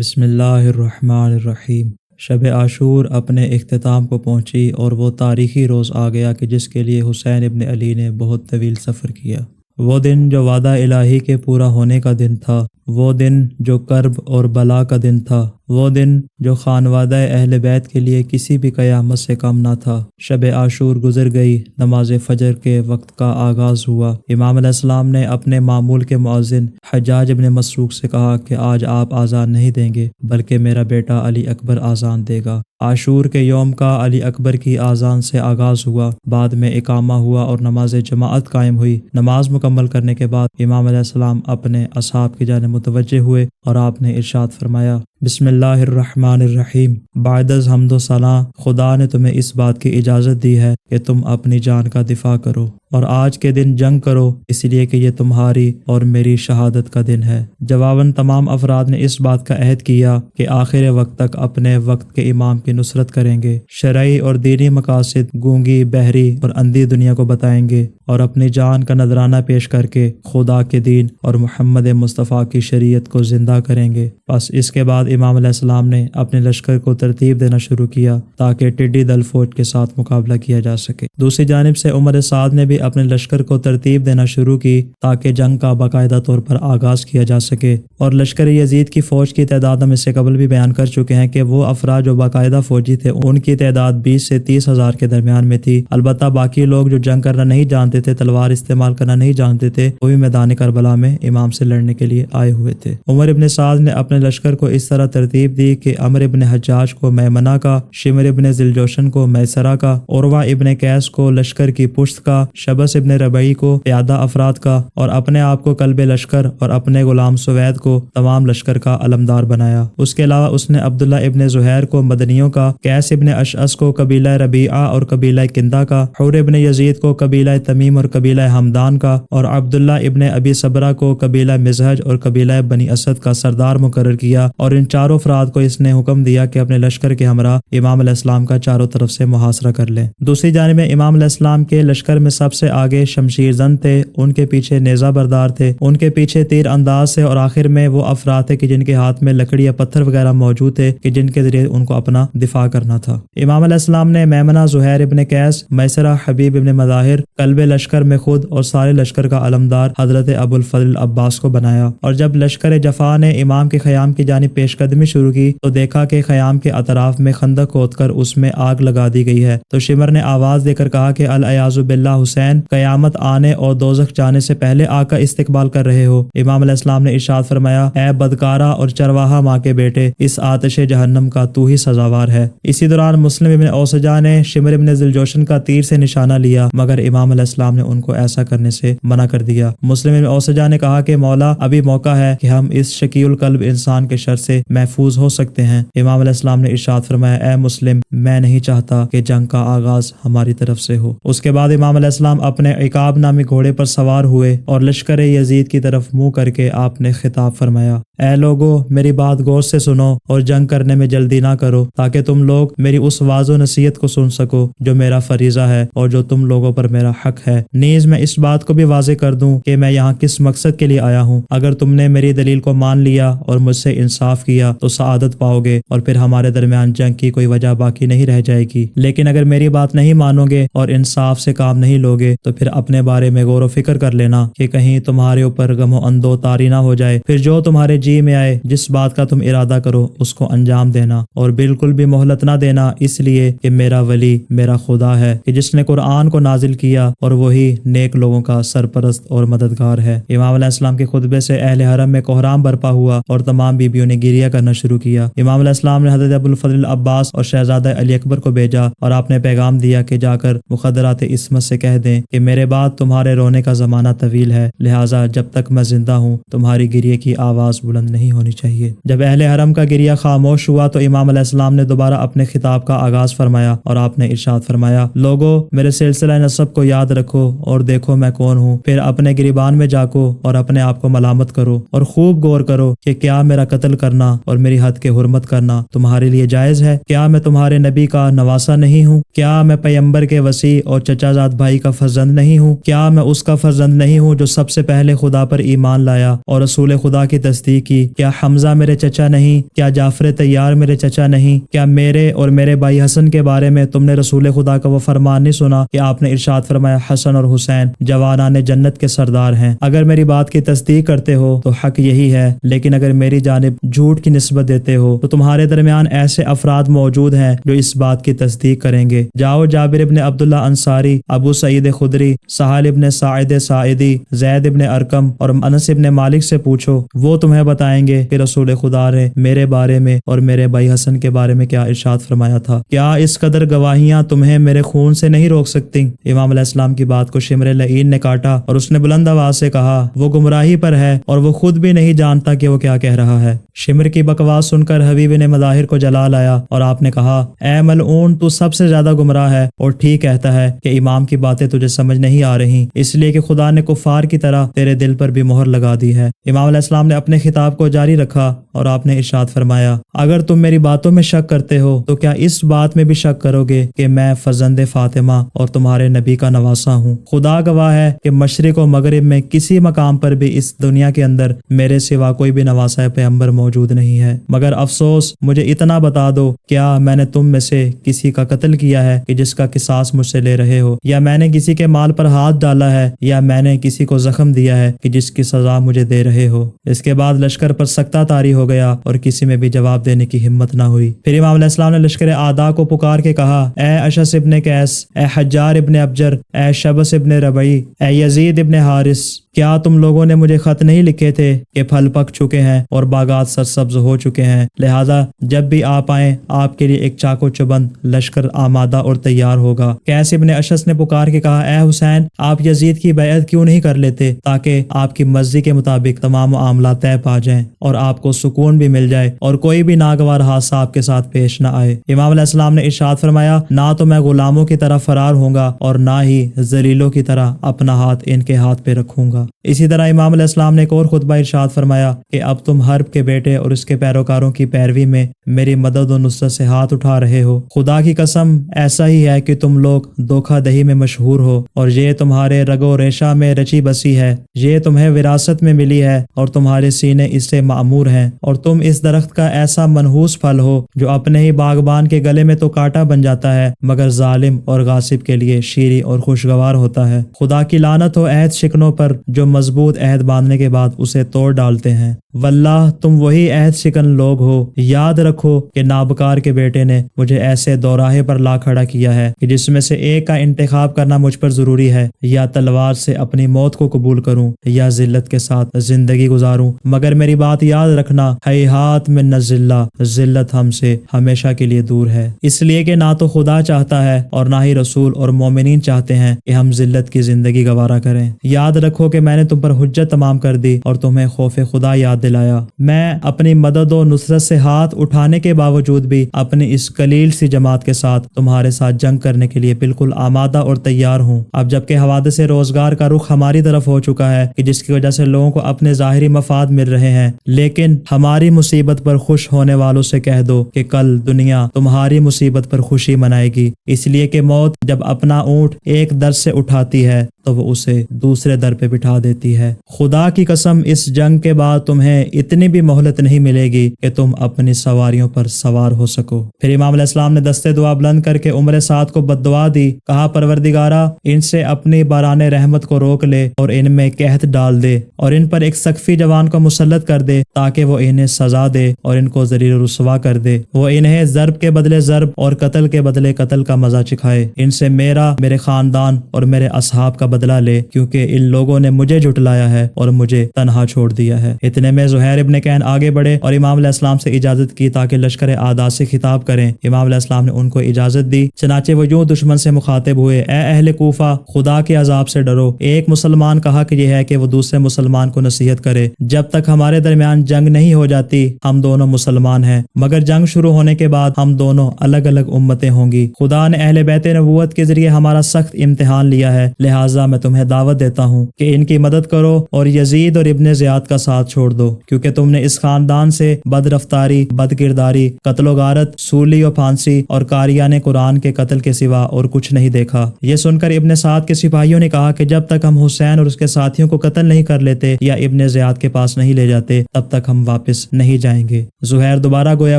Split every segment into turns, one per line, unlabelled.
بسم اللہ الرحمن الرحیم۔ شب عاشور اپنے اختتام کو پہنچی اور وہ تاریخی روز آ گیا کہ جس کے لیے حسین ابن علی نے بہت طویل سفر کیا۔ وہ دن جو وعدہ الہی کے پورا ہونے کا دن تھا، وہ دن جو کرب اور بلا کا دن تھا، وہ دن جو خانوادہ اہل بیت کے لیے کسی بھی قیامت سے کم نہ تھا۔ شب عاشور گزر گئی، نماز فجر کے وقت کا آغاز ہوا۔ امام علیہ السلام نے اپنے معمول کے مؤذن حجاج ابن مسروق سے کہا کہ آج آپ آذان نہیں دیں گے بلکہ میرا بیٹا علی اکبر آذان دے گا۔ عاشور کے یوم کا علی اکبر کی آذان سے آغاز ہوا، بعد میں اقامہ ہوا اور نماز جماعت قائم ہوئی۔ نماز مکمل کرنے کے بعد امام علیہ السلام اپنے اصحاب کی جانب متوجہ ہوئے اور آپ نے ارشاد فرمایا، بسم اللہ الرحمن الرحیم۔ بعد از حمد و ثنا، خدا نے تمہیں اس بات کی اجازت دی ہے کہ تم اپنی جان کا دفاع کرو اور آج کے دن جنگ کرو، اس لیے کہ یہ تمہاری اور میری شہادت کا دن ہے۔ جواباً تمام افراد نے اس بات کا عہد کیا کہ آخر وقت تک اپنے وقت کے امام کی نصرت کریں گے، شرعی اور دینی مقاصد گونگی، بہری اور اندھی دنیا کو بتائیں گے اور اپنی جان کا نذرانہ پیش کر کے خدا کے دین اور محمد مصطفیٰ کی شریعت کو زندہ کریں گے۔ بس اس کے بعد امام علیہ السلام نے اپنے لشکر کو ترتیب دینا شروع کیا تاکہ ٹڈی دل فوج کے ساتھ مقابلہ کیا جا سکے۔ دوسری جانب سے عمر سعد نے بھی اپنے لشکر کو ترتیب دینا شروع کی تاکہ جنگ کا باقاعدہ طور پر آغاز کیا جا سکے، اور لشکر یزید کی فوج کی تعداد ہم اس سے قبل بھی بیان کر چکے ہیں کہ وہ افراد جو باقاعدہ فوجی تھے ان کی تعداد 20 سے 30 ہزار کے درمیان میں تھی۔ البتہ باقی لوگ جو جنگ کرنا نہیں جانتے تھے، تلوار استعمال کرنا نہیں جانتے تھے، وہ بھی میدان کربلا میں امام سے لڑنے کے لیے آئے ہوئے تھے۔ عمر ابن سعد نے اپنے لشکر کو اس طرح ترتیب دی کہ عمرو ابن حجاج کو میمنہ کا، شمر ابن ذوالجوشن کو میسرہ کا، عروہ ابن قیس کو لشکر کی پشت کا، شبس ابن ربعی کو پیادہ افراد کا، اور اپنے آپ کو قلب لشکر اور اپنے غلام سوید کو تمام لشکر کا علمدار بنایا۔ اس کے علاوہ اس نے عبداللہ ابن زہیر کو مدنیوں کا، قیس ابن اشعث کو قبیلہ ربیعہ اور قبیلہ کندہ کا، حور ابن یزید کو قبیلہ تمیم اور قبیلہ حمدان کا، اور عبداللہ ابن ابی صبرہ کو قبیلہ مزہج اور قبیلہ بنی اسد کا سردار مقرر کیا، اور ان چاروں افراد کو اس نے حکم دیا کہ اپنے لشکر کے ہمراہ امام علیہ السلام کا چاروں طرف سے محاصرہ کر لیں۔ دوسری جانب میں امام علیہ السلام کے لشکر میں سب سے آگے شمشیر زن تھے، ان کے پیچھے نیزہ بردار تھے، ان کے پیچھے تیر انداز تھے، اور آخر میں وہ افراد تھے کہ جن کے ہاتھ میں لکڑی یا پتھر وغیرہ موجود تھے کہ جن کے ذریعے ان کو اپنا دفاع کرنا تھا۔ امام علیہ السلام نے میمنہ زہیر ابن قیس، میسرہ حبیب ابن مظاہر، قلب لشکر میں خود اور سارے لشکر کا علمدار حضرت ابو الفضل عباس کو بنایا، اور جب لشکر جفا نے امام کے خیام کی جانب پیش قدمی شروع کی تو دیکھا کہ خیام کے اطراف میں خندق کھود کر اس میں آگ لگا دی گئی ہے، تو شمر نے آواز دے کر کہا کہ العیاذ باللہ حسین، قیامت آنے اور دوزخ جانے سے پہلے آگ کا استقبال کر رہے ہو۔ امام علیہ السلام نے ارشاد فرمایا، اے بدکارہ اور چرواہا ماں کے بیٹے، اس آتش جہنم کا تو ہی سزاوار ہے۔ اسی دوران مسلم ابن اوسجہ نے شمر ابن ذوالجوشن کا تیر سے نشانہ لیا، مگر امام علیہ السلام نے ان کو ایسا کرنے سے منع کر دیا۔ مسلم ابن اوسجہ نے کہا کہ مولا، ابھی موقع ہے کہ ہم اس شقی القلب انسان کے شر سے محفوظ ہو سکتے ہیں۔ امام علیہ السلام نے ارشاد فرمایا، اے مسلم، میں نہیں چاہتا کہ جنگ کا آغاز ہماری طرف سے ہو۔ اس کے بعد امام علیہ السلام اپنے عقاب نامی گھوڑے پر سوار ہوئے اور لشکر یزید کی طرف منہ کر کے آپ نے خطاب فرمایا، اے لوگو، میری بات غور سے سنو اور جنگ کرنے میں جلدی نہ کرو تاکہ تم لوگ میری اس واضح نصیحت کو سن سکو جو میرا فریضہ ہے اور جو تم لوگوں پر میرا حق ہے۔ نیز میں اس بات کو بھی واضح کر دوں کہ میں یہاں کس مقصد کے لیے آیا ہوں۔ اگر تم نے میری دلیل کو مان لیا اور مجھ سے انصاف کیا تو سعادت پاؤ گے اور پھر ہمارے درمیان جنگ کی کوئی وجہ باقی نہیں رہ جائے گی، لیکن اگر میری بات نہیں مانو گے اور انصاف سے کام نہیں لوگے تو پھر اپنے بارے میں غور و فکر کر لینا کہ کہیں تمہارے اوپر غم و اندو طاری نہ ہو جائے، پھر جو تمہارے جی میں آئے، جس بات کا تم ارادہ کرو اس کو انجام دینا، اور بالکل بھی مہلت نہ دینا، اس لیے کہ میرا ولی میرا خدا ہے کہ جس نے قرآن کو نازل کیا اور وہی نیک لوگوں کا سرپرست اور مددگار ہے۔ امام علیہ السلام کے خطبے سے اہل حرم میں کوہرام برپا ہوا اور تمام بیویوں نے گریہ کرنا شروع کیا۔ امام علیہ السلام نے حضرت ابو الفضل عباس اور شہزادہ علی اکبر کو بھیجا اور آپ نے پیغام دیا کہ جا کر مخدرات عصمت سے کہہ دیں کہ میرے بعد تمہارے رونے کا زمانہ طویل ہے، لہٰذا جب تک میں زندہ ہوں تمہاری گریہ کی آواز بلند نہیں ہونی چاہیے۔ جب اہل حرم کا گریہ خاموش ہوا تو امام علیہ السلام نے دوبارہ اپنے خطاب کا آغاز فرمایا اور آپ نے ارشاد فرمایا، لوگو، میرے سلسلہ نسب کو یاد رکھو اور دیکھو میں کون ہوں، پھر اپنے گریبان میں جاکو اور اپنے آپ کو ملامت کرو اور خوب غور کرو کہ کیا میرا قتل کرنا اور میری حد کے حرمت کرنا تمہارے لیے جائز ہے؟ کیا میں تمہارے نبی کا نواسہ نہیں ہوں؟ کیا میں پیغمبر کے وصی اور چچا زاد بھائی کا فرزند نہیں ہوں؟ کیا میں اس کا فرزند نہیں ہوں جو سب سے پہلے خدا پر ایمان لایا اور رسول خدا کی تصدیق کی؟ کیا حمزہ میرے چچا نہیں؟ کیا جعفر طیار میرے چچا نہیں؟ کیا میرے اور میرے بھائی حسن کے بارے میں تم نے رسول خدا کا وہ فرمان نہیں سنا کہ آپ نے ارشاد فرمایا حسن اور حسین جوانان جنت کے سردار ہیں؟ اگر میری بات کی تصدیق کرتے ہو تو حق یہی ہے، لیکن اگر میری جانب جھوٹ کی نسبت دیتے ہو تو تمہارے درمیان ایسے افراد موجود ہیں جو اس بات کی تصدیق کریں گے۔ جاؤ جابر ابن عبداللہ انصاری، ابو سعید خدری، سہل ابن ساعد ساعدی، زید ابن ارقم اور انس ابن مالک سے پوچھو، وہ تمہیں بتائیں گے کہ رسول خدا نے میرے بارے میں اور میرے بھائی حسن کے بارے میں کیا ارشاد فرمایا تھا۔ کیا اس قدر گواہیاں تمہیں میرے خون سے نہیں روک سکتی؟ امام علیہ السلام کی بات کو شمر لعین نے کاٹا اور اس نے بلند آواز سے کہا، وہ گمراہی پر ہے اور وہ خود بھی نہیں جانتا کہ وہ کیا کہہ رہا ہے۔ شمر کی بکواس سن کر حبیب نے مظاہر کو جلا لایا اور آپ نے کہا، اے ملعون، تو سب سے زیادہ گمراہ ہے اور ٹھیک کہتا ہے کہ امام کی باتیں تجھے سمجھ نہیں آ رہی، اس لیے کہ خدا نے کفار کی طرح تیرے دل پر بھی مہر لگا دی ہے۔ امام علیہ السلام نے اپنے خطاب کو جاری رکھا اور آپ نے ارشاد فرمایا، اگر تم میری باتوں میں شک کرتے ہو تو کیا اس بات میں بھی شک کرو گے کہ میں فرزند فاطمہ اور تمہارے نبی کا نواسا ہوں؟ خدا گواہ ہے کہ مشرق و مغرب میں کسی مقام پر بھی اس دنیا کے اندر میرے سوا کوئی بھی نواسا پیغمبر موجود نہیں ہے، مگر افسوس مجھے اتنا بتا دو، کیا میں نے تم میں سے کسی کا قتل کیا ہے کہ جس کا قصاص مجھ سے لے رہے ہو، یا میں نے کسی کے مال پر ہاتھ ڈالا ہے، یا میں نے کسی کو زخم دیا ہے کہ جس کی سزا مجھے دے رہے ہو؟ اس کے بعد لشکر پر سکتہ طاری ہو گیا اور کسی میں بھی جواب دینے کی ہمت نہ ہوئی۔ پھر امام علیہ السلام نے لشکر اعداء کو پکار کے کہا، اے اشعث ابن قیس، اے حجار ابن ابجر، اے شبس ابن ربعی، اے یزید ابن حارث، کیا تم لوگوں نے مجھے خط نہیں لکھے تھے کہ پھل پک چکے ہیں اور باغات سرسبز ہو چکے ہیں؟ لہذا جب بھی آپ آئیں آپ کے لیے ایک چاق و چوبند لشکر آمادہ اور تیار ہوگا۔ قیس ابن اشعث نے پکار کے کہا، اے حسین، آپ یزید کی بیعت کیوں نہیں کر لیتے تاکہ آپ کی مرضی کے مطابق تمام معاملات طے پا جائیں اور آپ کو سکون بھی مل جائے اور کوئی بھی ناگوار حادثہ آپ کے ساتھ پیش نہ آئے۔ امام علیہ السلام نے ارشاد فرمایا، نہ تو میں غلاموں کی طرح فرار ہوں گا اور نہ ہی ذلیلوں کی طرح اپنا ہاتھ ان کے ہاتھ پہ رکھوں گا۔ اسی طرح امام علیہ السلام نے ایک اور خطبہ ارشاد فرمایا کہ اب تم حرب کے بیٹے اور اس کے پیروکاروں کی پیروی میں میری مدد و نصرت سے ہاتھ اٹھا رہے ہو۔ خدا کی قسم ایسا ہی ہے کہ تم لوگ دھوکہ دہی میں مشہور ہو اور یہ تمہارے رگ و ریشہ میں رچی بسی ہے، یہ تمہیں وراثت میں ملی ہے اور تمہارے سینے اس سے معمور ہیں، اور تم اس درخت کا ایسا منحوس پھل ہو جو اپنے ہی باغبان کے گلے میں تو کانٹا بن جاتا ہے مگر ظالم اور غاصب کے لیے شیریں اور خوشگوار ہوتا ہے۔ خدا کی لعنت ہو عہد شکنوں پر جو مضبوط عہد باندھنے کے بعد اسے توڑ ڈالتے ہیں۔ واللہ تم وہی عہد شکن لوگ ہو۔ یاد رکھو کہ نابکار کے بیٹے نے مجھے ایسے دوراہے پر لا کھڑا کیا ہے کہ جس میں سے ایک کا انتخاب کرنا مجھ پر ضروری ہے، یا تلوار سے اپنی موت کو قبول کروں یا ذلت کے ساتھ زندگی گزاروں، مگر میری بات یاد رکھنا، ہیہات من الذلہ، ذلت ہم سے ہمیشہ کے لیے دور ہے، اس لیے کہ نہ تو خدا چاہتا ہے اور نہ ہی رسول اور مومنین چاہتے ہیں کہ ہم ذلت کی زندگی گوارا کریں۔ یاد رکھو کہ میں نے تم پر حجت تمام کر دی اور تمہیں خوف خدا یاد دلایا۔ میں اپنی مدد و نصرت سے ہاتھ اٹھانے کے باوجود بھی اپنی اس قلیل سی جماعت کے ساتھ تمہارے ساتھ جنگ کرنے کے لیے بالکل آمادہ اور تیار ہوں۔ اب جبکہ حوادث روزگار کا رخ ہماری طرف ہو چکا ہے کہ جس کی وجہ سے لوگوں کو اپنے ظاہری مفاد مل رہے ہیں، لیکن ہماری مصیبت پر خوش ہونے والوں سے کہہ دو کہ کل دنیا تمہاری مصیبت پر خوشی منائے گی، اس لیے کہ موت جب اپنا اونٹ ایک در سے اٹھاتی ہے تو وہ اسے دوسرے در پہ بٹھا دیتی ہے۔ خدا کی قسم اس جنگ کے بعد تمہیں اتنی بھی مہلت نہیں ملے گی کہ تم اپنی سواریوں پر سوار ہو سکو۔ پھر امام علیہ السلام نے دستے دعا بلند کر کے عمر سعد کو بددعا دی، کہا پروردگارا ان سے اپنی باران رحمت کو روک لے اور ان میں قحط ڈال دے اور ان پر ایک سقفی جوان کو مسلط کر دے تاکہ وہ انہیں سزا دے اور ان کو ذلیل و رسوا کر دے، وہ انہیں ضرب کے بدلے ضرب اور قتل کے بدلے قتل کا مزہ چکھائے، ان سے میرے خاندان اور میرے اصحاب کا بدلہ لے، کیونکہ ان لوگوں نے مجھے جھٹلایا ہے اور مجھے تنہا چھوڑ دیا ہے۔ اتنے میں زہیر ابن کین آگے بڑھے اور امام علیہ السلام سے اجازت کی تاکہ لشکر اعداء سے خطاب کریں۔ امام علیہ السلام نے ان کو اجازت دی، چنانچہ وہ یوں دشمن سے مخاطب ہوئے، اے اہل کوفہ، خدا کے عذاب سے ڈرو۔ ایک مسلمان کا حق یہ ہے کہ وہ دوسرے مسلمان کو نصیحت کرے، جب تک ہمارے درمیان جنگ نہیں ہو جاتی ہم دونوں مسلمان ہیں، مگر جنگ شروع ہونے کے بعد ہم دونوں الگ الگ امتیں ہوں گی۔ خدا نے اہل بیت نبوت کے ذریعے ہمارا سخت امتحان لیا ہے، لہٰذا لہٰذا میں تمہیں دعوت دیتا ہوں کہ ان کی مدد کرو اور یزید اور ابن زیاد کا ساتھ چھوڑ دو، کیونکہ تم نے اس خاندان سے بد رفتاری، بد کرداری، قتل و غارت، سولی و پھانسی اور قاریان قرآن کے قتل کے سوا اور کچھ نہیں دیکھا۔ یہ سن کر ابن سعد کے سپاہیوں نے کہا کہ جب تک ہم حسین اور اس کے ساتھیوں کو قتل نہیں کر لیتے یا ابن زیاد کے پاس نہیں لے جاتے تب تک ہم واپس نہیں جائیں گے۔ زہیر دوبارہ گویا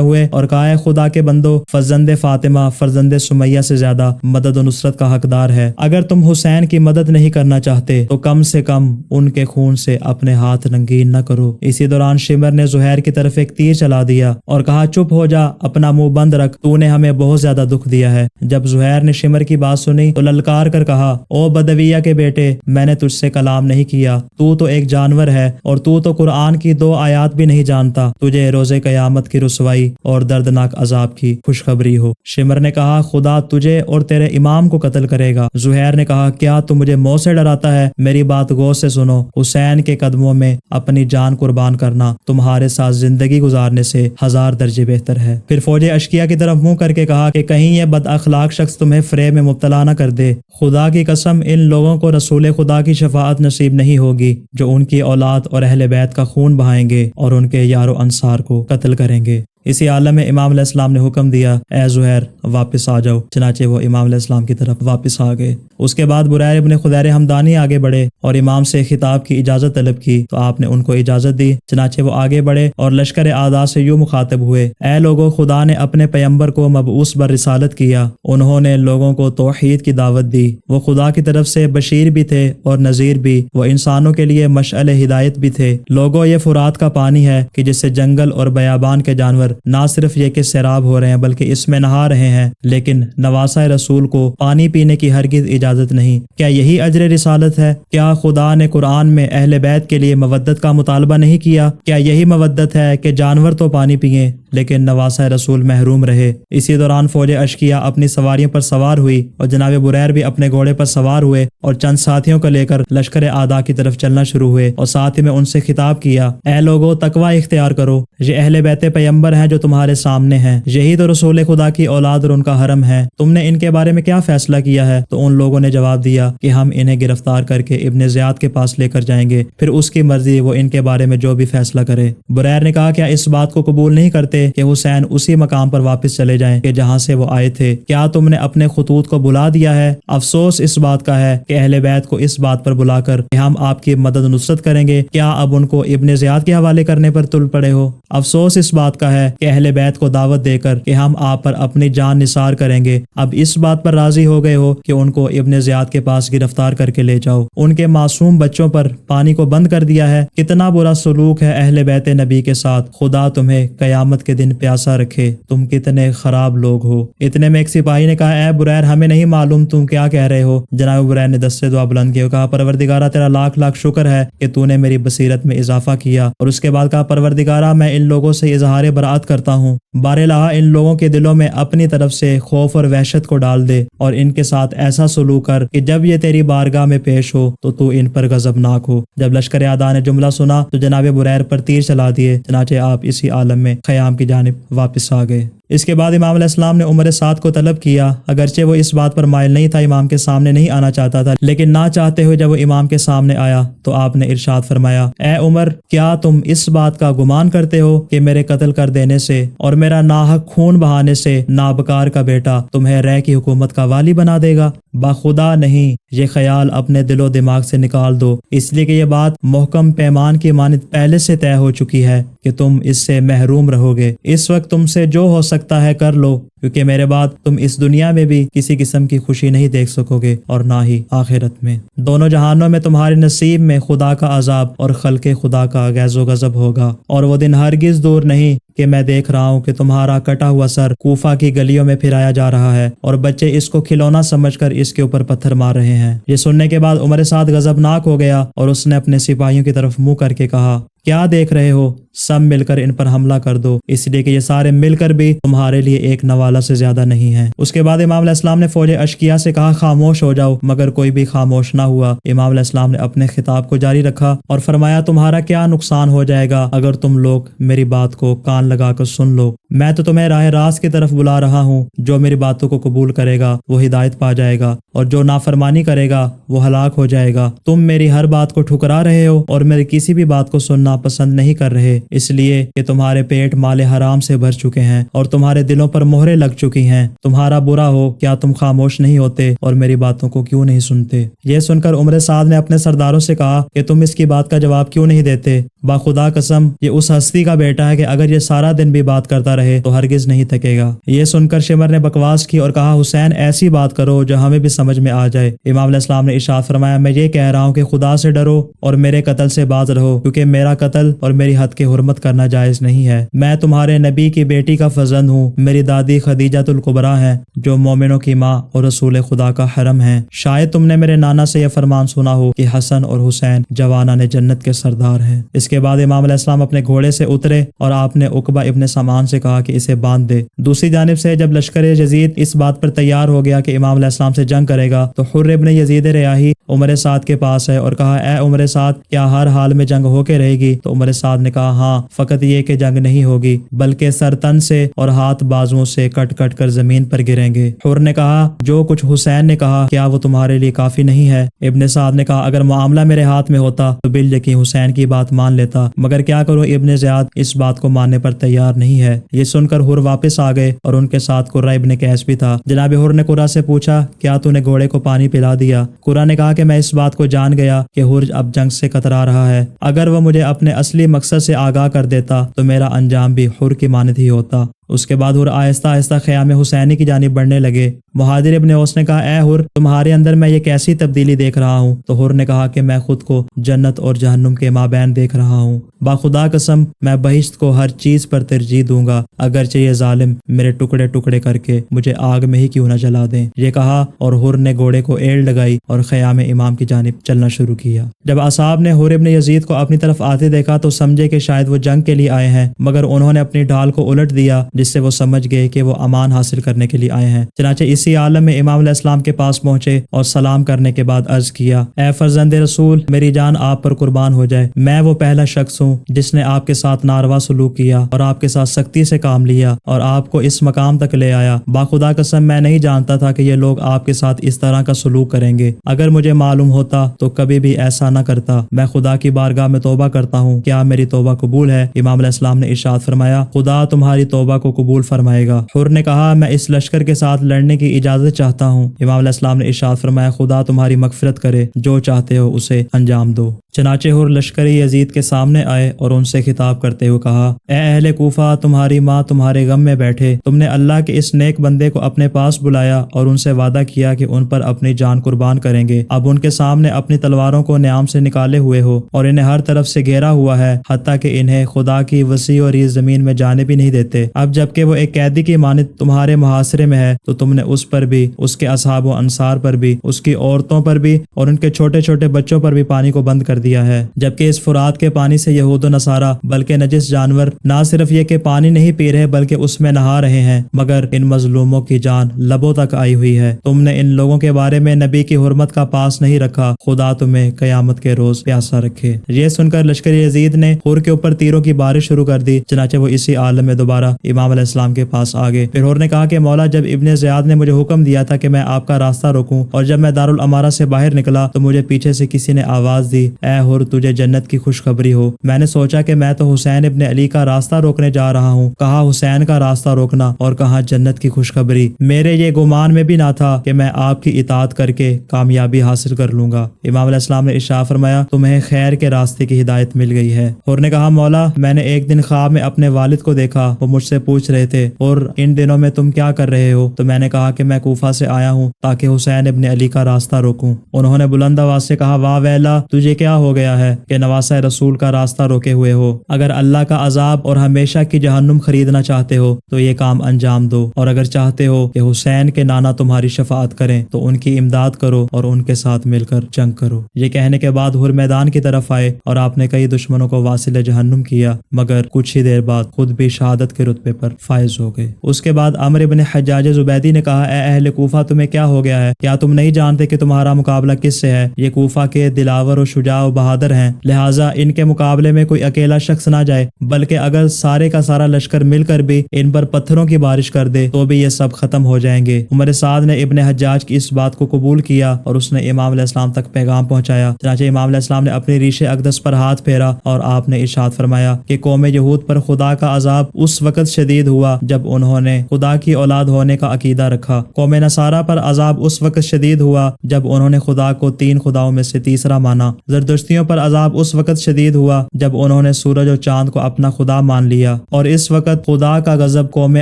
ہوئے اور کہا، اے خدا کے بندو، فرزند فاطمہ فرزند سمیہ سے زیادہ مدد و نصرت کا حقدار ہے۔ اگر تم حسین کی مدد نہیں کرنا چاہتے تو کم سے کم ان کے خون سے اپنے ہاتھ رنگین نہ کرو۔ اسی دوران شمر نے زہیر کی طرف ایک تیر چلا دیا اور کہا، چپ ہو جا، اپنا منہ بند رکھ، تو نے ہمیں بہت زیادہ دکھ دیا ہے۔ جب زہیر نے شمر کی بات سنی تو للکار کر کہا، او بدویہ کے بیٹے، میں نے تجھ سے کلام نہیں کیا، تو ایک جانور ہے اور تو قرآن کی 2 آیات بھی نہیں جانتا، تجھے روز قیامت کی رسوائی اور دردناک عذاب کی خوشخبری ہو۔ شمر نے کہا، خدا تجھے اور تیرے امام کو قتل کرے گا۔ زہیر نے کہا، کیا تم مجھے موت سے ڈراتا ہے؟ میری بات غور سے سنو، حسین کے قدموں میں اپنی جان قربان کرنا تمہارے ساتھ زندگی گزارنے سے 1000 درجے بہتر ہے۔ پھر فوج اشقیہ کی طرف منہ کر کے کہا کہ کہیں یہ بد اخلاق شخص تمہیں فریب میں مبتلا نہ کر دے۔ خدا کی قسم، ان لوگوں کو رسول خدا کی شفاعت نصیب نہیں ہوگی جو ان کی اولاد اور اہل بیت کا خون بہائیں گے اور ان کے یار و انصار کو قتل کریں گے۔ اسی عالم میں امام علیہ السلام نے حکم دیا، اے زہیر واپس آ جاؤ۔ چنانچہ وہ امام علیہ السلام کی طرف واپس آ گئے۔ اس کے بعد بریر ابن خدیر ہمدانی آگے بڑھے اور امام سے خطاب کی اجازت طلب کی تو آپ نے ان کو اجازت دی۔ چنانچہ وہ آگے بڑھے اور لشکر اعداء سے یوں مخاطب ہوئے، اے لوگو، خدا نے اپنے پیمبر کو مبعوث بر رسالت کیا، انہوں نے لوگوں کو توحید کی دعوت دی، وہ خدا کی طرف سے بشیر بھی تھے اور نذیر بھی، وہ انسانوں کے لیے مشعل ہدایت بھی تھے۔ لوگو، یہ فرات کا پانی ہے کہ جس سے جنگل اور بیابان کے جانور نہ صرف یہ کہ سیراب ہو رہے ہیں بلکہ اس میں نہا رہے ہیں، لیکن نواسہ رسول کو پانی پینے کی ہرگز اجازت نہیں۔ کیا یہی اجر رسالت ہے؟ کیا خدا نے قرآن میں اہل بیت کے لیے مودت کا مطالبہ نہیں کیا؟ کیا یہی مودت ہے کہ جانور تو پانی پئیں لیکن نواسہ رسول محروم رہے؟ اسی دوران فوج اشقیہ اپنی سواریوں پر سوار ہوئی اور جناب بریر بھی اپنے گھوڑے پر سوار ہوئے اور چند ساتھیوں کو لے کر لشکر اعداء کی طرف چلنا شروع ہوئے اور ساتھ ہی میں ان سے خطاب کیا، اے لوگو، تقوی اختیار کرو، یہ اہل بیت پیمبر ہیں جو تمہارے سامنے ہیں، یہی تو رسول خدا کی اولاد اور ان کا حرم ہے، تم نے ان کے بارے میں کیا فیصلہ کیا ہے؟ تو ان لوگوں نے جواب دیا کہ ہم انہیں گرفتار کر کے ابن زیاد کے پاس لے کر جائیں گے، پھر اس کی مرضی، وہ ان کے بارے میں جو بھی فیصلہ کرے۔ بریر نے کہا، کیا اس بات کو قبول نہیں کرتے کہ حسین اسی مقام پر واپس چلے جائیں کہ جہاں سے وہ آئے تھے؟ کیا تم نے اپنے خطوط کو بلا دیا ہے؟ افسوس اس بات کا ہے کہ اہل بیت کو اس بات پر بلا کر کہ ہم آپ کی مدد و نصرت کریں گے، کیا اب ان کو ابن زیاد کے حوالے کرنے پر تل پڑے ہو؟ افسوس اس بات کا ہے کہ اہل بیت کو دعوت دے کر کہ ہم آپ پر اپنی جان نثار کریں گے، اب اس بات پر راضی ہو گئے ہو کہ ان کو ابن زیاد کے پاس گرفتار کر کے لے جاؤ، ان کے معصوم بچوں پر پانی کو بند کر دیا ہے۔ کتنا برا سلوک ہے اہل بیت نبی کے ساتھ، خدا تمہیں قیامت کے دن پیاسا رکھے، تم کتنے خراب لوگ ہو۔ اتنے میں ایک سپاہی نے کہا، اے بریر، ہمیں نہیں معلوم تم کیا کہہ رہے ہو۔ جناب بریر نے دست سے دعا بلند کی اور کہا، پروردگارہ، تیرا لاکھ لاکھ شکر ہے کہ تو نے میری بصیرت میں اضافہ کیا۔ اور اس کے بعد کہا، پروردگارہ، میں ان لوگوں سے اظہار برات کرتا ہوں، بارالہ ان لوگوں کے دلوں میں اپنی طرف سے خوف اور وحشت کو ڈال دے اور ان کے ساتھ ایسا سلوک کر کہ جب یہ تیری بارگاہ میں پیش ہو تو ان پر غضبناک ہو۔ جب لشکر اعداء نے جملہ سنا تو جناب بریر پر تیر چلا دیے، چنانچہ آپ اسی عالم میں خیام کی جانب واپس آ گئے۔ اس کے بعد امام علیہ السلام نے عمر سعد کو طلب کیا، اگرچہ وہ اس بات پر مائل نہیں تھا، امام کے سامنے نہیں آنا چاہتا تھا، لیکن نہ چاہتے ہوئے جب وہ امام کے سامنے آیا تو آپ نے ارشاد فرمایا، اے عمر، کیا تم اس بات کا گمان کرتے ہو کہ میرے قتل کر دینے سے اور میرا ناحق خون بہانے سے نابکار کا بیٹا تمہیں رے کی حکومت کا والی بنا دے گا؟ بخدا نہیں، یہ خیال اپنے دل و دماغ سے نکال دو، اس لیے کہ یہ بات محکم پیمان کی مانند پہلے سے طے ہو چکی ہے کہ تم اس سے محروم رہو گے۔ اس وقت تم سے جو ہو سکتا ہے کر لو، کیونکہ میرے بعد تم اس دنیا میں بھی کسی قسم کی خوشی نہیں دیکھ سکو گے اور نہ ہی آخرت میں۔ دونوں جہانوں میں تمہارے نصیب میں خدا کا عذاب اور خلق خدا کا غیظ و غضب ہوگا، اور وہ دن ہرگز دور نہیں کہ میں دیکھ رہا ہوں کہ تمہارا کٹا ہوا سر کوفہ کی گلیوں میں پھرایا جا رہا ہے اور بچے اس کو کھلونا سمجھ کر اس کے اوپر پتھر مار رہے ہیں۔ یہ سننے کے بعد عمر سعد غضبناک ہو گیا اور اس نے اپنے سپاہیوں کی طرف منہ کر کے کہا، کیا دیکھ رہے ہو؟ سب مل کر ان پر حملہ کر دو، اس لیے کہ یہ سارے مل کر بھی تمہارے لیے ایک نوالہ سے زیادہ نہیں ہیں۔ اس کے بعد امام علیہ السلام نے فوج اشقیہ سے کہا، خاموش ہو جاؤ، مگر کوئی بھی خاموش نہ ہوا۔ امام علیہ السلام نے اپنے خطاب کو جاری رکھا اور فرمایا، تمہارا کیا نقصان ہو جائے گا اگر تم لوگ میری بات کو کان لگا کر سن لو۔ میں تو تمہیں راہ راست کی طرف بلا رہا ہوں، جو میری باتوں کو قبول کرے گا وہ ہدایت پا جائے گا اور جو نافرمانی کرے گا وہ ہلاک ہو جائے گا۔ تم میری ہر بات کو ٹھکرا رہے ہو اور میری کسی بھی بات کو سننا پسند نہیں کر رہے، اس لیے کہ تمہارے پیٹ مال حرام سے بھر چکے ہیں اور تمہارے دلوں پر مہریں لگ چکی ہیں۔ تمہارا برا ہو، کیا تم خاموش نہیں ہوتے اور میری باتوں کو کیوں نہیں سنتے؟ یہ سن کر عمر سعد نے اپنے سرداروں سے کہا کہ تم اس کی بات کا جواب کیوں نہیں دیتے؟ باخدا قسم یہ اس ہستی کا بیٹا ہے کہ اگر یہ سارا دن بھی بات کرتا رہے تو ہرگز نہیں تھکے گا۔ یہ سن کر شمر نے بکواس کی اور کہا حسین ایسی بات کرو جو ہمیں بھی سمجھ میں آ جائے۔ امام علیہ السلام نے ارشاد فرمایا میں یہ کہہ رہا ہوں کہ خدا سے ڈرو اور میرے قتل سے باز رہو، کیونکہ میرا قتل اور میری حد کی حرمت کرنا جائز نہیں ہے۔ میں تمہارے نبی کی بیٹی کا فرزند ہوں، میری دادی خدیجہ الکبریٰ ہیں جو مومنوں کی ماں اور رسول خدا کا حرم ہیں۔ شاید تم نے میرے نانا سے یہ فرمان سنا ہو کہ حسن اور حسین جوانان جنت کے سردار ہیں۔ اس کے بعد امام علیہ السلام اپنے گھوڑے سے اترے اور آپ نے عقبہ ابن سامان سے کہا کہ اسے باندھ دے۔ دوسری جانب سے جب لشکر یزید اس بات پر تیار ہو گیا کہ امام علیہ السلام سے جنگ کرے گا تو حر ابن یزید ریاحی عمر سعد کے پاس ہے اور کہا اے عمر سعد کیا ہر حال میں جنگ ہو کے رہے گی؟ تو عمر سعد نے کہا ہاں، فقط یہ کہ جنگ نہیں ہوگی بلکہ سر تن سے اور ہاتھ بازوؤں سے کٹ کٹ کر زمین پر گریں گے۔ حر نے کہا جو کچھ حسین نے کہا کیا وہ تمہارے لیے کافی نہیں ہے؟ ابن سعد نے کہا اگر معاملہ میرے ہاتھ میں ہوتا تو بالیقین حسین کی بات مان لیتا، مگر کیا کروں ابن زیاد اس بات کو ماننے پر تیار نہیں ہے۔ یہ سن کر حر واپس آ گئے اور ان کے ساتھ قرہ ابن قیس بھی تھا۔ جناب حر نے قرہ سے پوچھا کیا تو نے گھوڑے کو پانی پلا دیا؟ قرہ نے کہا کہ میں اس بات کو جان گیا کہ حر اب جنگ سے کترا رہا ہے، اگر وہ مجھے اپنے اصلی مقصد سے آگاہ کر دیتا تو میرا انجام بھی حر کی مانند ہی ہوتا۔ اس کے بعد حر آہستہ آہستہ خیام حسینی کی جانب بڑھنے لگے۔ مہاجر ابن اوس نے کہا اے حر تمہارے اندر میں یہ کیسی تبدیلی دیکھ رہا ہوں؟ تو حر نے کہا کہ میں خود کو جنت اور جہنم کے مابین دیکھ رہا ہوں۔ باخدا قسم میں بہشت کو ہر چیز پر ترجیح دوں گا، اگرچہ یہ ظالم میرے ٹکڑے ٹکڑے کر کے مجھے آگ میں ہی کیوں نہ جلا دیں۔ یہ کہا اور حر نے گھوڑے کو ایڑ لگائی اور خیام امام کی جانب چلنا شروع کیا۔ جب اصحاب نے حر ابن یزید کو اپنی طرف آتے دیکھا تو سمجھے کہ شاید وہ جنگ کے لیے آئے ہیں، مگر انہوں نے اپنی ڈھال کو الٹ دیا جس سے وہ سمجھ گئے کہ وہ امان حاصل کرنے کے لیے آئے ہیں۔ چنانچہ اسی عالم میں امام علیہ السلام کے پاس پہنچے اور سلام کرنے کے بعد عرض کیا اے فرزند رسول میری جان آپ پر قربان ہو جائے، میں وہ پہلا شخص ہوں جس نے آپ کے ساتھ ناروا سلوک کیا اور آپ کے ساتھ سختی سے کام لیا اور آپ کو اس مقام تک لے آیا۔ باخدا قسم میں نہیں جانتا تھا کہ یہ لوگ آپ کے ساتھ اس طرح کا سلوک کریں گے، اگر مجھے معلوم ہوتا تو کبھی بھی ایسا نہ کرتا۔ میں خدا کی بارگاہ میں توبہ کرتا ہوں، کیا میری توبہ قبول ہے؟ امام علیہ السلام نے ارشاد فرمایا خدا تمہاری توبہ کو قبول فرمائے گا۔ حر نے کہا میں اس لشکر کے ساتھ لڑنے کی اجازت چاہتا ہوں۔ امام علیہ السلام نے ارشاد فرمایا خدا تمہاری مغفرت کرے، جو چاہتے ہو اسے انجام دو۔ چنانچہ حر لشکر یزید کے سامنے آئے اور ان سے خطاب کرتے ہوئے کہا اے اہل کوفہ تمہاری ماں تمہارے غم میں بیٹھے، تم نے اللہ کے اس نیک بندے کو اپنے پاس بلایا اور ان سے وعدہ کیا کہ ان پر اپنی جان قربان کریں گے، اب ان کے سامنے اپنی تلواروں کو نیام سے نکالے ہوئے ہو اور انہیں ہر طرف سے گھیرا ہوا ہے، حتیٰ کہ انہیں خدا کی وسیع اور عریض زمین میں جانے بھی نہیں دیتے۔ اب جبکہ وہ ایک قیدی کی مانند تمہارے محاصرے میں ہے تو تم نے اس پر بھی، اس کے اصحاب و انصار پر بھی، اس کی عورتوں پر بھی اور ان کے چھوٹے چھوٹے بچوں پر بھی پانی کو بند کر دیا ہے، جبکہ اس فرات کے پانی سے یہود و نصارہ بلکہ نجس جانور نہ صرف یہ کہ پانی نہیں پی رہے بلکہ اس میں نہا رہے ہیں، مگر ان مظلوموں کی جان لبوں تک آئی ہوئی ہے۔ تم نے ان لوگوں کے بارے میں نبی کی حرمت کا پاس نہیں رکھا، خدا تمہیں قیامت کے روز پیاسا رکھے۔ یہ سن کر لشکر یزید نے حر کے اوپر تیروں کی بارش شروع کر دی، چنانچہ وہ اسی عالم میں دوبارہ امام علیہ السلام کے پاس آ گئے۔ پھر حر نے کہا کہ مولا جب ابن زیاد نے مجھے حکم دیا تھا کہ میں آپ کا راستہ روکوں اور جب میں دارالامارہ سے باہر نکلا تو مجھے پیچھے سے کسی نے آواز دی اے حر تجھے جنت کی خوشخبری ہو۔ میں نے سوچا کہ میں تو حسین ابن علی کا راستہ روکنے جا رہا ہوں، کہاں حسین کا راستہ روکنا اور کہاں جنت کی خوشخبری۔ میرے یہ گمان میں بھی نہ تھا کہ میں آپ کی اطاعت کر کے کامیابی حاصل کر لوں گا۔ امام علیہ السلام نے ارشاد فرمایا تمہیں خیر کے راستے کی ہدایت مل گئی ہے۔ حر نے کہا مولا میں نے ایک دن خواب میں اپنے والد کو دیکھا، وہ مجھ سے پوچھ رہے تھے اور ان دنوں میں تم کیا کر رہے ہو؟ تو میں نے کہا کہ میں کوفہ سے آیا ہوں تاکہ حسین ابن علی کا راستہ روکوں۔ انہوں نے بلند آواز سے کہا واہ ویلا تجھے کیا ہو گیا ہے کہ نواسہ رسول کا راستہ روکے ہوئے ہو؟ اگر اللہ کا عذاب اور ہمیشہ کی جہنم خریدنا چاہتے ہو تو یہ کام انجام دو، اور اگر چاہتے ہو کہ حسین کے نانا تمہاری شفاعت کریں تو ان کی امداد کرو اور ان کے ساتھ مل کر جنگ کرو۔ یہ کہنے کے بعد حر میدان کی طرف آئے اور آپ نے کئی دشمنوں کو واصل جہنم کیا، مگر کچھ ہی دیر بعد خود بھی شہادت کے رتبے پر فائز ہو گئے۔ اس کے بعد عمرو بن حجاج زبیدی نے کہا اے اہل کوفہ تمہیں کیا ہو گیا ہے؟ کیا تم نہیں جانتے کہ تمہارا مقابلہ کس سے ہے؟ یہ کوفہ کے دلاور و شجاع و بہادر ہیں، لہٰذا ان کے مقابلے میں کوئی اکیلا شخص نہ جائے، بلکہ اگر سارے کا سارا لشکر مل کر بھی ان پر پتھروں کی بارش کر دے تو بھی یہ سب ختم ہو جائیں گے۔ عمر سعد نے ابن حجاج کی اس بات کو قبول کیا اور اس نے امام علیہ السلام تک پیغام پہنچایا۔ چنانچہ امام علیہ السلام نے اپنی ریش اقدس پر ہاتھ پھیرا اور آپ نے ارشاد فرمایا کہ قوم یہود پر خدا کا عذاب اس وقت شدید ہوا جب انہوں نے خدا کی اولاد ہونے کا عقیدہ رکھا۔ قوم نصارہ پر عذاب اس وقت شدید ہوا جب انہوں نے خدا کو 3 خداؤں میں سے تیسرا مانا۔ زردشتیوں پر عذاب اس وقت شدید ہوا جب انہوں نے سورج اور چاند کو اپنا خدا مان لیا، اور اس وقت خدا کا غضب قوم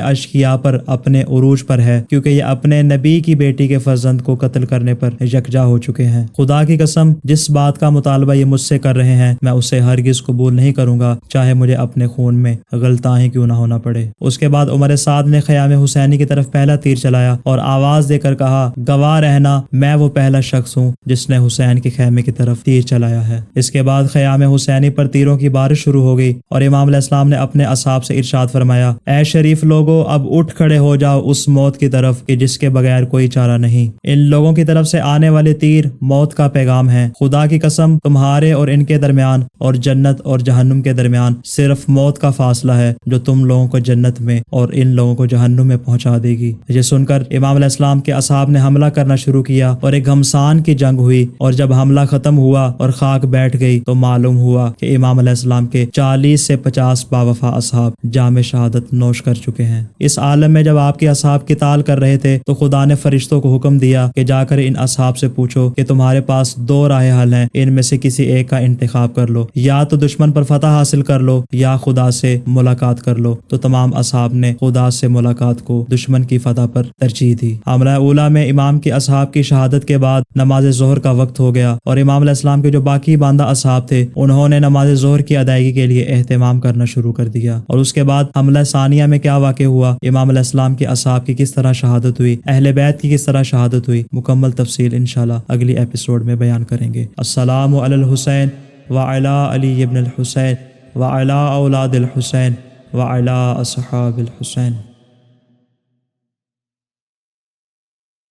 اشقیاء پر اپنے عروج پر ہے، کیونکہ یہ اپنے نبی کی بیٹی کے فرزند کو قتل کرنے پر یکجا ہو چکے ہیں۔ خدا کی قسم، جس بات کا مطالبہ یہ مجھ سے کر رہے ہیں میں اسے ہرگز قبول نہیں کروں گا، چاہے مجھے اپنے خون میں غلطاں ہی کیوں نہ ہونا پڑے۔ اس کے بعد عمر سعد نے خیام حسینی کی طرف پہلا تیر چلایا اور آواز دے کر کہا، گواہ رہنا میں وہ پہلا شخص ہوں جس نے حسین کے خیمے کی طرف تیر چلایا ہے۔ اس کے بعد خیام حسینی پر تیروں کی بارش شروع ہو گئی اور امام علیہ السلام نے اپنے اصحاب سے ارشاد فرمایا، اے شریف لوگو، اب اٹھ کھڑے ہو جاؤ اس موت کی طرف کہ جس کے بغیر کوئی چارہ نہیں۔ ان لوگوں کی طرف سے آنے والے تیر موت کا پیغام ہے۔ خدا کی قسم، تمہارے اور ان کے درمیان اور جنت اور جہنم کے درمیان صرف موت کا فاصلہ ہے جو تم لوگوں کو جنت میں اور ان لوگوں کو جہنم میں پہنچا دے گی۔ یہ سن کر امام علیہ السلام کے اصحاب نے حملہ کرنا شروع کیا اور ایک گھمسان کی جنگ ہوئی، اور جب حملہ ختم ہوا اور خاک بیٹھ گئی تو معلوم ہوا کہ امام علیہ السلام کے 40 سے 50 باوفا اصحاب جام شہادت نوش کر چکے ہیں۔ اس عالم میں جب آپ کے اصحاب قتال کر رہے تھے تو خدا نے فرشتوں کو حکم دیا کہ جا کر ان اصحاب سے پوچھو کہ تمہارے پاس 2 راہ حل ہیں، ان میں سے کسی ایک کا انتخاب کر لو، یا تو دشمن پر فتح حاصل کر لو یا خدا سے ملاقات کر لو۔ تو تمام اصحاب نے خدا سے ملاقات کو دشمن کی فتح پر ترجیح دی۔ حملہ اولیٰ میں امام کے اصحاب کی شہادت کے بعد نماز ظہر کا وقت ہو گیا اور امام علیہ السلام کے جو باقی باندہ اصحاب تھے انہوں نے نماز ظہر کی ادائیگی کے لیے اہتمام کرنا شروع کر دیا۔ اور اس کے بعد حملہ ثانیہ میں کیا واقع ہوا، امام علیہ السلام کے اصحاب کی کس طرح شہادت ہوئی، اہل بیت کی کس طرح شہادت ہوئی، مکمل تفصیل انشاءاللہ اگلی ایپیسوڈ میں بیان کریں گے۔ السلام علی الحسین وعلی علی ابن الحسین وعلی اولاد الحسین وعلی اصحاب الحسین۔